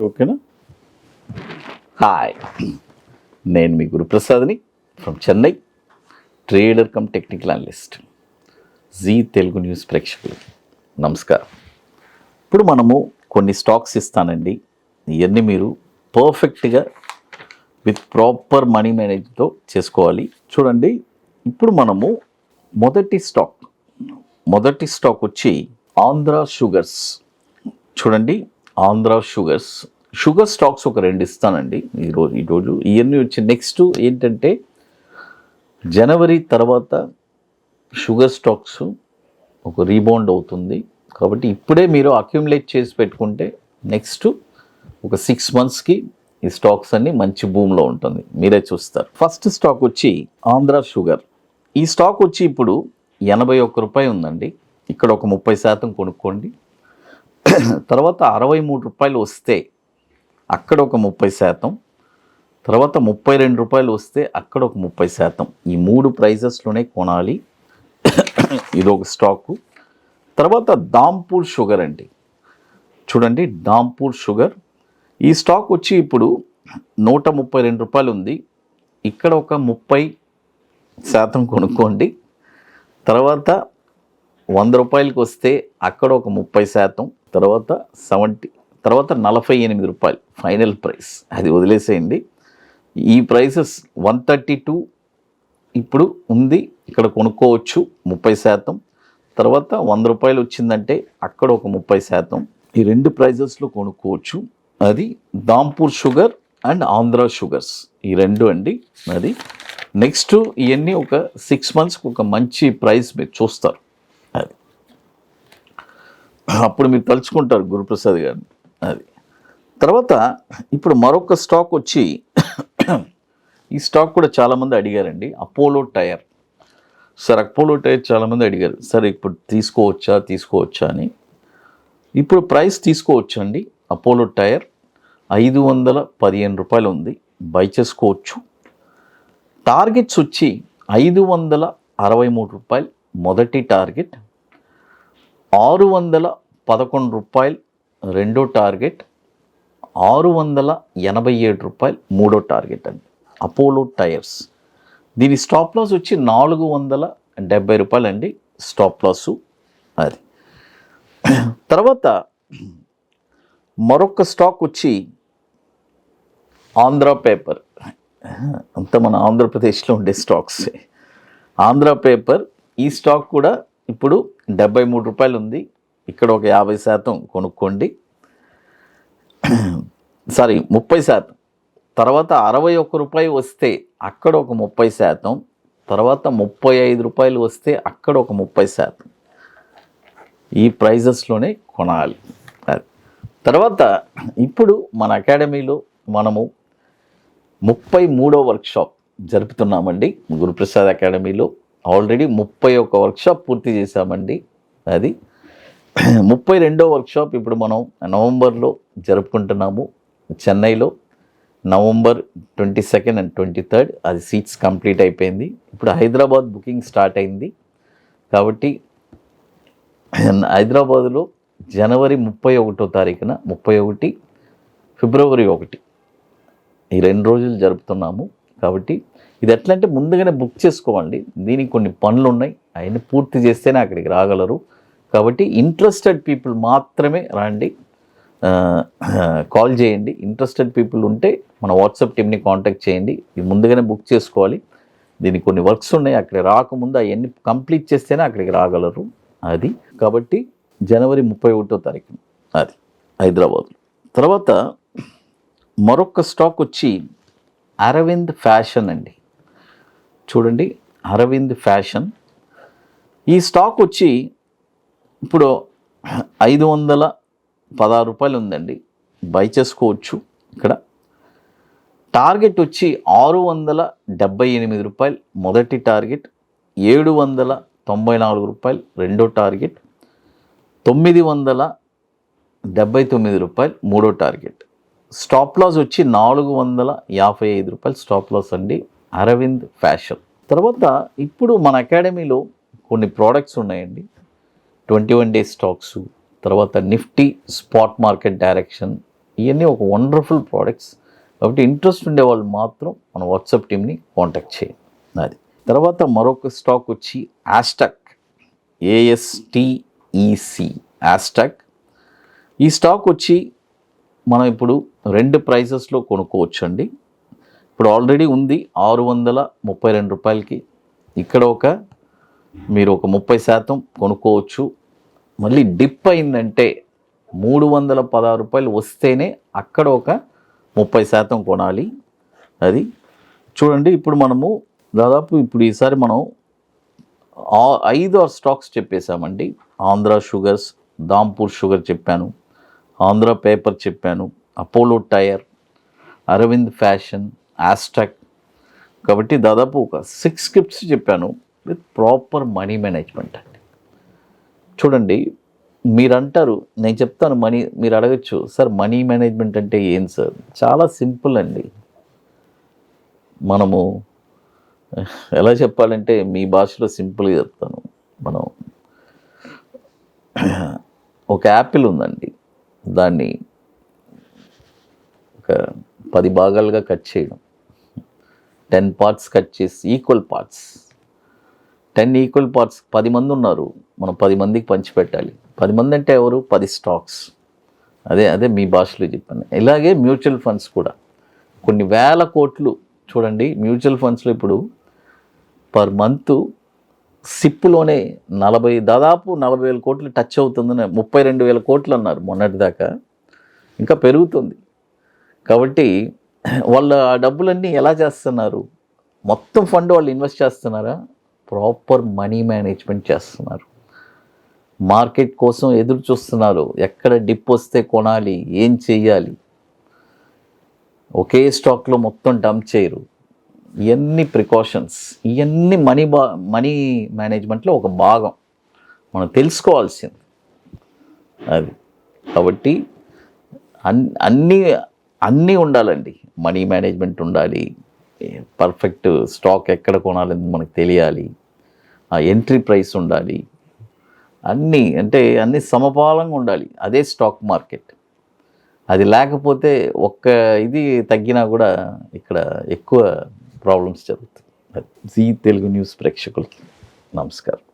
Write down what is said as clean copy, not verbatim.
ఓకేనా. హాయ్, నేను మీ గురుప్రసాద్ని from Chennai, trader cum technical analyst. Zee Telugu news ప్రేక్షకులు నమస్కారం. ఇప్పుడు మనము కొన్ని స్టాక్స్ ఇస్తానండి, ఇవన్నీ మీరు పర్ఫెక్ట్గా విత్ ప్రాపర్ మనీ మేనేజ్తో చేసుకోవాలి. చూడండి, ఇప్పుడు మనము మొదటి స్టాక్ వచ్చి ఆంధ్ర షుగర్స్. చూడండి, ఆంధ్ర షుగర్ స్టాక్స్ ఒక 2 ఇస్తానండి ఈరోజు. ఇవన్నీ వచ్చి నెక్స్ట్ ఏంటంటే జనవరి తర్వాత షుగర్ స్టాక్స్ ఒక రీబౌండ్ అవుతుంది. కాబట్టి ఇప్పుడే మీరు అక్యుములేట్ చేసి పెట్టుకుంటే నెక్స్ట్ ఒక 6 monthsకి ఈ స్టాక్స్ అన్ని మంచి భూమిలో ఉంటుంది, మీరే చూస్తారు. ఫస్ట్ స్టాక్ వచ్చి ఆంధ్ర షుగర్. ఈ స్టాక్ వచ్చి ఇప్పుడు 81 రూపాయలు ఉందండి. ఇక్కడ ఒక 30% కొనుక్కోండి. తర్వాత 63 రూపాయలు వస్తే అక్కడ ఒక 30%, తర్వాత 32 రూపాయలు వస్తే అక్కడ ఒక 30%. ఈ 3 ప్రైజెస్లోనే కొనాలి. ఇది ఒక స్టాకు. తర్వాత దాంపూర్ షుగర్ అండి. చూడండి, దాంపూర్ షుగర్. ఈ స్టాక్ వచ్చి ఇప్పుడు 132 రూపాయలు ఉంది. ఇక్కడ ఒక 30% కొనుక్కోండి. తర్వాత 100 రూపాయలకి వస్తే అక్కడ ఒక 30%, తర్వాత 48 రూపాయలు ఫైనల్ ప్రైస్, అది వదిలేసేయండి. ఈ ప్రైసెస్ 132 ఇప్పుడు ఉంది, ఇక్కడ కొనుక్కోవచ్చు 30%. తర్వాత 100 రూపాయలు వచ్చిందంటే అక్కడ ఒక 30%. ఈ 2 ప్రైజెస్లో కొనుక్కోవచ్చు. అది Dhampur sugar and Andhra sugars, ఈ 2 అండి. అది నెక్స్ట్ ఇవన్నీ ఒక 6 monthsకి ఒక మంచి ప్రైస్ మీరు చూస్తారు. అది అప్పుడు మీరు తలుచుకుంటారు గురుప్రసాద్ గారిని. అది తర్వాత ఇప్పుడు మరొక స్టాక్ వచ్చి ఈ స్టాక్ కూడా చాలామంది అడిగారండి, Apollo tyre. Sir Apollo tyre చాలామంది అడిగారు, సార్ ఇప్పుడు తీసుకోవచ్చా అని. ఇప్పుడు ప్రైస్ తీసుకోవచ్చండి. అపోలో టైర్ 515 రూపాయలు ఉంది, బై చేసుకోవచ్చు. టార్గెట్స్ వచ్చి 563 రూపాయలు మొదటి టార్గెట్, 611 రూపాయలు రెండో టార్గెట్, 687 రూపాయలు మూడో టార్గెట్ అండి. Apollo tyres. దీని స్టాప్ లాస్ వచ్చి 470 రూపాయలు అండి స్టాప్ లాసు. అది తర్వాత మరొక స్టాక్ వచ్చి ఆంధ్ర పేపర్. అంతా మన ఆంధ్రప్రదేశ్లో ఉండే స్టాక్స్. ఆంధ్ర పేపర్. ఈ స్టాక్ కూడా ఇప్పుడు 73 రూపాయలు ఉంది, ఇక్కడ ఒక 50% కొనుక్కోండి. 30%. తర్వాత 61 రూపాయలు వస్తే అక్కడ ఒక 30%, తర్వాత 35 రూపాయలు వస్తే అక్కడ ఒక 30%. ఈ ప్రైజెస్లోనే కొనాలి. తర్వాత ఇప్పుడు మన అకాడమీలో మనము 33వ వర్క్షాప్ జరుపుతున్నామండి. గురుప్రసాద్ అకాడమీలో ఆల్రెడీ 31 వర్క్షాప్ పూర్తి చేశామండి. అది 32వ వర్క్షాప్ ఇప్పుడు మనం నవంబర్లో జరుపుకుంటున్నాము చెన్నైలో. నవంబర్ 22 and 23 అది సీట్స్ కంప్లీట్ అయిపోయింది. ఇప్పుడు హైదరాబాద్ బుకింగ్ స్టార్ట్ అయింది. కాబట్టి హైదరాబాదులో జనవరి 31వ తారీఖున 31, ఫిబ్రవరి 1 ఈ 2 రోజులు జరుపుతున్నాము. కాబట్టి ఇది ఎట్లా అంటే ముందుగానే బుక్ చేసుకోవాలి. దీనికి కొన్ని పనులు ఉన్నాయి, అవన్నీ పూర్తి చేస్తేనే అక్కడికి రాగలరు. కాబట్టి ఇంట్రెస్టెడ్ పీపుల్ మాత్రమే రండి, కాల్ చేయండి. ఇంట్రెస్టెడ్ పీపుల్ ఉంటే మన వాట్సాప్ టీమ్ని కాంటాక్ట్ చేయండి. ఇది ముందుగానే బుక్ చేసుకోవాలి. దీనికి కొన్ని వర్క్స్ ఉన్నాయి, అక్కడికి రాకముందు అవన్నీ కంప్లీట్ చేస్తేనే అక్కడికి రాగలరు. అది కాబట్టి జనవరి 31వ తారీఖున అది హైదరాబాద్లో. తర్వాత మరొక స్టాక్ వచ్చి అరవింద్ ఫ్యాషన్ అండి. చూడండి, అరవింద్ ఫ్యాషన్. ఈ స్టాక్ వచ్చి ఇప్పుడు 516 రూపాయలు ఉందండి, బై చేసుకోవచ్చు. ఇక్కడ టార్గెట్ వచ్చి 678 రూపాయలు మొదటి టార్గెట్, 794 రూపాయలు రెండో టార్గెట్, 979 రూపాయలు మూడో టార్గెట్. స్టాప్ లాస్ వచ్చి 455 రూపాయలు స్టాప్ లాస్ అండి, అరవింద్ ఫ్యాషన్. తర్వాత ఇప్పుడు మన అకాడమీలో కొన్ని ప్రోడక్ట్స్ ఉన్నాయండి. 21 days స్టాక్స్, తర్వాత నిఫ్టీ స్పాట్ మార్కెట్ డైరెక్షన్, ఇవన్నీ ఒక వండర్ఫుల్ ప్రోడక్ట్స్. కాబట్టి ఇంట్రెస్ట్ ఉండే వాళ్ళు మాత్రం మన వాట్సాప్ టీమ్ని కాంటాక్ట్ చేయండి. అది తర్వాత మరొక స్టాక్ వచ్చి ఆస్టాక్, ASTEC ఆస్టాక్. ఈ స్టాక్ వచ్చి మనం ఇప్పుడు 2 ప్రైసెస్లో కొనుక్కోవచ్చు అండి. ఇప్పుడు ఆల్రెడీ ఉంది 632 రూపాయలకి. ఇక్కడ మీరు ఒక 30% కొనుక్కోవచ్చు. మళ్ళీ డిప్ అయిందంటే 316 రూపాయలు వస్తేనే అక్కడ ఒక 30% కొనాలి. అది చూడండి. ఇప్పుడు మనము దాదాపు ఇప్పుడు ఈసారి మనం 5 స్టాక్స్ చెప్పేశామండి. ఆంధ్ర షుగర్స్, దాంపూర్ షుగర్ చెప్పాను, ఆంధ్ర పేపర్ చెప్పాను, అపోలో టైర్, అరవింద్ ఫ్యాషన్, ఆస్టాక్. కాబట్టి దాదాపు ఒక 6 స్క్రిప్ట్స్ చెప్పాను విత్ ప్రాపర్ మనీ మేనేజ్మెంట్ అండి. చూడండి, మీరు అంటారు, నేను చెప్తాను మీరు అడగచ్చు, సార్ మనీ మేనేజ్మెంట్ అంటే ఏం సార్? చాలా సింపుల్ అండి. మనము ఎలా చెప్పాలంటే మీ భాషలో సింపుల్గా చెప్తాను. మనం ఒక యాపిల్ ఉందండి, దాన్ని ఒక 10 భాగాలుగా కట్ చేయడం, 10 పార్ట్స్ కట్ చేసి ఈక్వల్ పార్ట్స్, 10 ఈక్వల్ పార్ట్స్. 10 మంది ఉన్నారు, మనం 10 మందికి పంచిపెట్టాలి. 10 మంది అంటే ఎవరు? 10 స్టాక్స్. అదే మీ భాషలో చెప్పాను. ఇలాగే మ్యూచువల్ ఫండ్స్ కూడా కొన్ని వేల కోట్లు. చూడండి, మ్యూచువల్ ఫండ్స్లో ఇప్పుడు పర్ మంత్ సిప్లోనే దాదాపు 40,000 కోట్లు టచ్ అవుతుందని 32,000 కోట్లు అన్నారు మొన్నటిదాకా. ఇంకా పెరుగుతుంది. కాబట్టి వాళ్ళు ఆ డబ్బులన్నీ ఎలా చేస్తున్నారు? మొత్తం ఫండ్ వాళ్ళు ఇన్వెస్ట్ చేస్తున్నారా? ప్రాపర్ మనీ మేనేజ్మెంట్ చేస్తున్నారు. మార్కెట్ కోసం ఎదురు చూస్తున్నారు. ఎక్కడ డిప్ వస్తే కొనాలి, ఏం చెయ్యాలి. ఒకే స్టాక్లో మొత్తం డంప్ చేయరు. ఇవన్నీ ప్రికాషన్స్, ఇవన్నీ మనీ మేనేజ్మెంట్లో ఒక భాగం మనం తెలుసుకోవాల్సింది. అది కాబట్టి అన్నీ ఉండాలండి. మనీ మేనేజ్మెంట్ ఉండాలి, పర్ఫెక్ట్ స్టాక్ ఎక్కడ కొనాలని మనకు తెలియాలి, ఆ ఎంట్రీ ప్రైస్ ఉండాలి, అన్నీ సమపాలంగా ఉండాలి. అదే స్టాక్ మార్కెట్. అది లేకపోతే ఇది తగ్గినా కూడా ఇక్కడ ఎక్కువ ప్రాబ్లమ్స్ జరుగుతాయి. జీ తెలుగు న్యూస్ ప్రేక్షకులకి నమస్కారం.